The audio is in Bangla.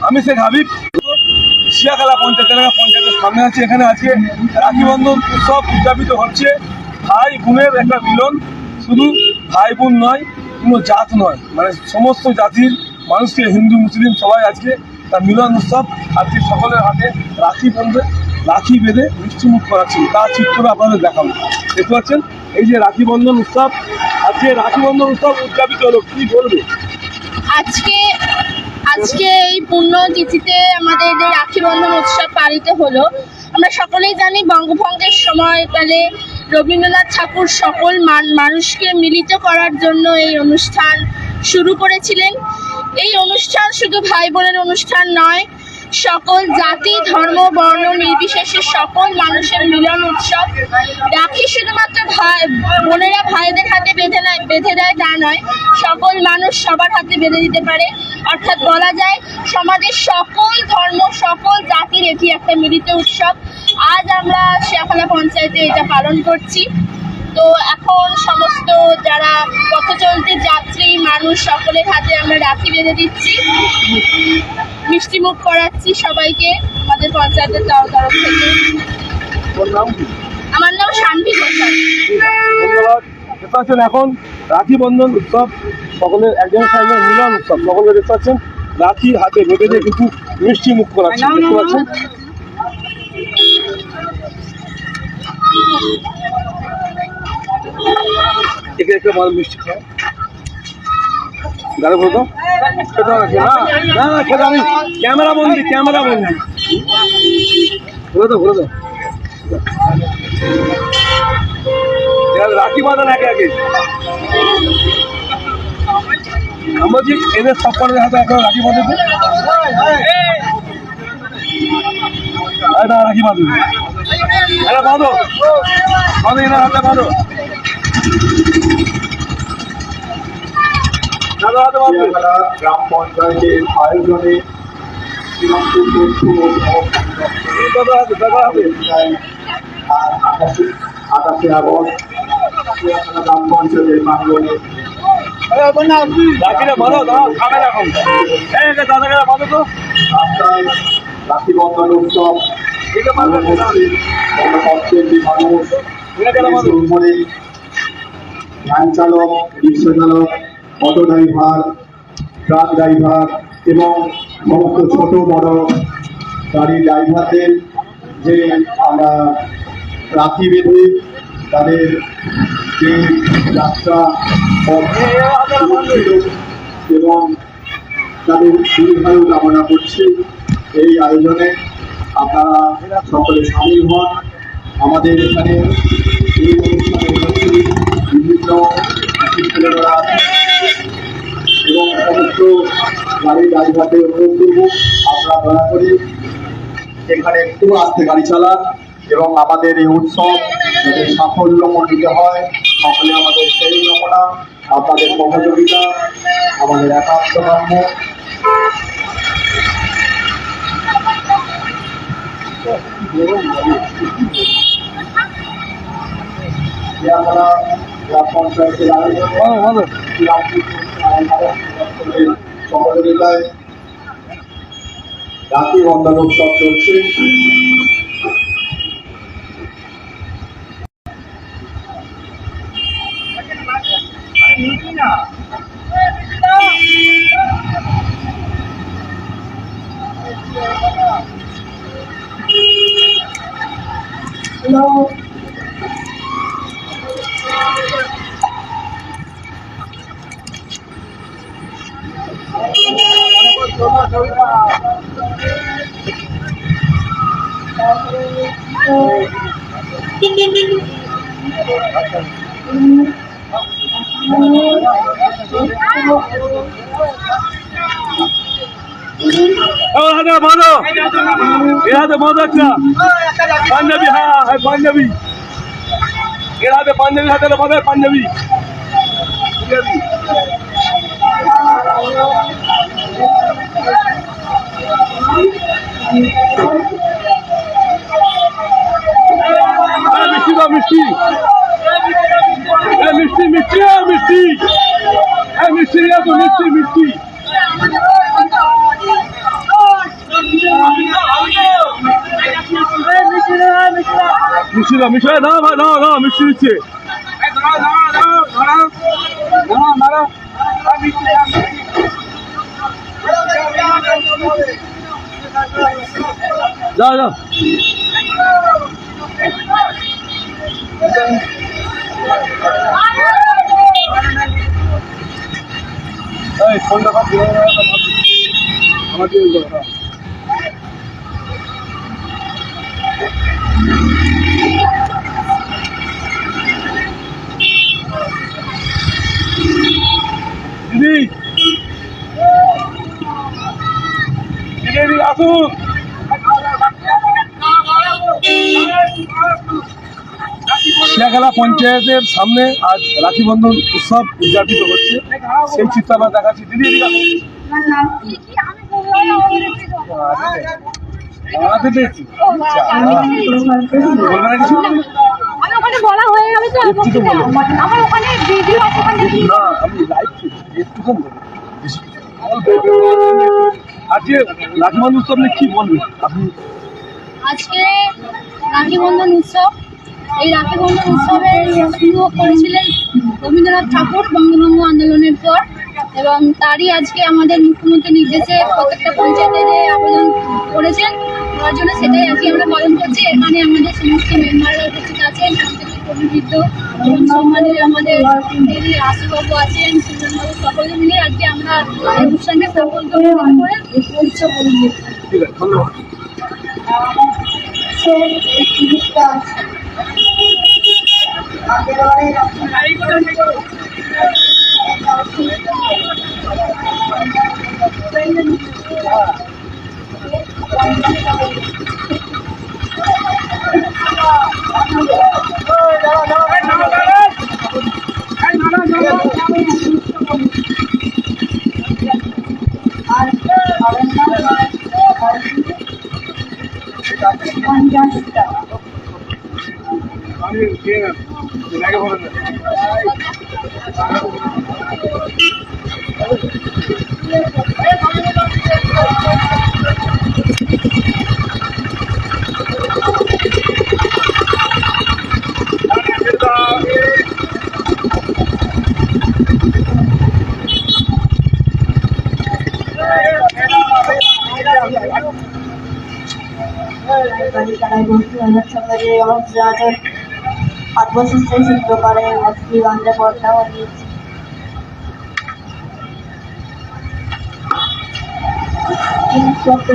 আমি শেখ হাবিব, শিয়াখালা পঞ্চায়েত এলাকা পঞ্চায়েতের সামনে আছি। এখানে আজকে রাখি বন্ধন উৎসব উদযাপিত হচ্ছে। ভাই বোনের একটা মিলন, শুধু ভাই বোন নয়, কোনো জাত নয়, মানে সমস্ত জাতির মানুষকে, হিন্দু মুসলিম সবাই আজকে তার মিলন উৎসব। আজকে সকলের হাতে রাখি বেঁধে মিষ্টিমুখ করাচ্ছেন, তার চিত্র আপনাদের দেখাবো। দেখতে পাচ্ছেন এই যে রাখি বন্ধন উৎসব, আজকে রাখি বন্ধন উৎসব উদযাপিত হলো, কি বলবে? আজকে এই পুণ্যতিথিতে আমাদের যে রাখি বন্ধন উৎসব পালিত হলো। আমরা সকলেই জানি বঙ্গভঙ্গের সময়কালে রবীন্দ্রনাথ ঠাকুর সকল মানুষকে মিলিত করার জন্য এই অনুষ্ঠান শুরু করেছিলেন। এই অনুষ্ঠান শুধু ভাই বোনের অনুষ্ঠান নয়, সকল জাতি ধর্ম বর্ণ নির্বিশেষে সকল মানুষের মিলন উৎসব। রাখি শুধুমাত্র বোনেরা ভাইদের হাতে বেঁধে দেয় তা নয়, সকল মানুষ সবার হাতে বেঁধে দিতে পারে। অর্থাৎ বলা যায় সমাজের সকল ধর্ম সকল জাতির এটি একটা মিলিত উৎসব। আজ আমরা শিয়াখালা পঞ্চায়েতে এটা পালন করছি। তো এখন সমস্ত যারা পথচলতি যাত্রী মানুষ সকলের হাতে আমরা রাখি বেঁধে দিচ্ছি, মিষ্টিমুখ করাচ্ছি সবাইকে আমাদের পঞ্চায়েতের তরফ থেকে। আমার নাম শান্তি ঘোষাল। ধন্যবাদ। দেখতে পাচ্ছেন এখন রাখি বন্ধন উৎসব, সকলের একজনের সাথে মিলন উৎসব। সকলে দেখতে পাচ্ছেন রাখি হাতে বেঁধে দিয়ে কিন্তু মিষ্টি মুখ করাচ্ছেন, দেখতে পাচ্ছেন। একে একটা বড় মিষ্টি খাও, দাঁড়া বলতো না খেতে আমি ক্যামেরা বন্দি ঘুরে দাও রাখি বাঁধান একে একে। আমরা যে এদের সব কলেজের হাতে এখন রাখি বাঁধেছে, রাখি বাঁধবে, বাঁধো এনার হাতে বাঁধো, গ্রাম পঞ্চায়েতের আয়োজনে 28 আগস্ট গ্রাম পঞ্চায়েতের প্রাঙ্গণে রাখি বন্ধন উৎসব মানুষ, ভ্যান চালক, রিক্সা চালক, অটো ড্রাইভার, ট্রাক ড্রাইভার এবং সমস্ত ছোট বড় গাড়ি ড্রাইভারদের যে আমরা রাখি বেঁধে তাদের যে যাত্রা এবং তাদের দীর্ঘায়ু কামনা করছি। এই আয়োজনে আপনারা সকলে সামিল হন। আমাদের এখানে এই অনুষ্ঠানে বিভিন্ন ছেলেমেয়েরা এবং সমস্ত গাড়ি ড্রাইভারদের অনুরোধ করব, আপনারা দয়া করে এখানে একটু আস্তে গাড়ি চালান এবং আমাদের এই উৎসব যাতে সাফল্যমণ্ডিত হয়, সকলে আমাদের সেই কামনা, আপনাদের সহযোগিতা আমাদের একান্ত কাম্য। আমরা গ্রাম পঞ্চায়েতের সহযোগিতায় রাখি বন্ধন উৎসব চলছে। পাঞ্জাবি, হ্যাঁ পাঞ্জাবি, এর হাতে পাঞ্জাবি, হাতে বাঁধে পাঞ্জাবি। মিষ্টি দাও, মিষ্টি মিষ্টি মিষ্টি মিষ্টি মিষ্টি মিষ্টি মিষ্টি মিষ্টি দাও, মিষ্টি দাও ভাই, দাও দাও, মিষ্টি দিচ্ছে। যাও যাও। এই ফোনটা কাট দিও আমার দিয়ে দাও। দিদি দিদি আসুন। শিয়াখালা পঞ্চায়েতের সামনে আজ রাখি বন্ধন উৎসব উদযাপিত হচ্ছে, সেই চিত্র আমরা দেখাচ্ছি। দিদি এদিকে আসুন। বাংলাতে পেয়েছি। বলবে না কিছু? আমি ওখানে বলা হয়ে গেল তো একটু তো বলো। আমার ওখানে ভিডিও আছে ওখানে না আমি লাইভ একটু কম বলি, বেশি কিছু না। আজকে রাখি বন্ধন উৎসব নিয়ে কি বলবেন আপনি? আজকে রাখি বন্ধন উৎসব, এই রাখি বন্ধন উৎসবের শুরু করেছিলেন রবীন্দ্রনাথ ঠাকুর বঙ্গভঙ্গ আন্দোলনের পর, এবং তারই আজকে আমাদের মুখ্যমন্ত্রী নির্দেশে প্রত্যেকটা পঞ্চায়েতে যে আবেদন করেছেন তার জন্য সেটাই আজকে আমরা পালন করছি। এখানে আমাদের সমস্ত মেম্বাররা উপস্থিত আছেন, পঞ্চায়েতের কর্মীবৃন্দ এবং সম্মানের আমাদের দিদি আশুবাবু আছেন, সুজনবাবু, সকলে মিলে আজকে আমরা এই অনুষ্ঠানকে সফল করে উৎসব পালন করছি। ঠিক আছে, ধন্যবাদ। আমি খেয়ে নেন, এটাকে বলেন না। আত্মবিশ্বাসী প্রকারে আজকে বাংলা পড়া হয়েছে। জিনিসপত্র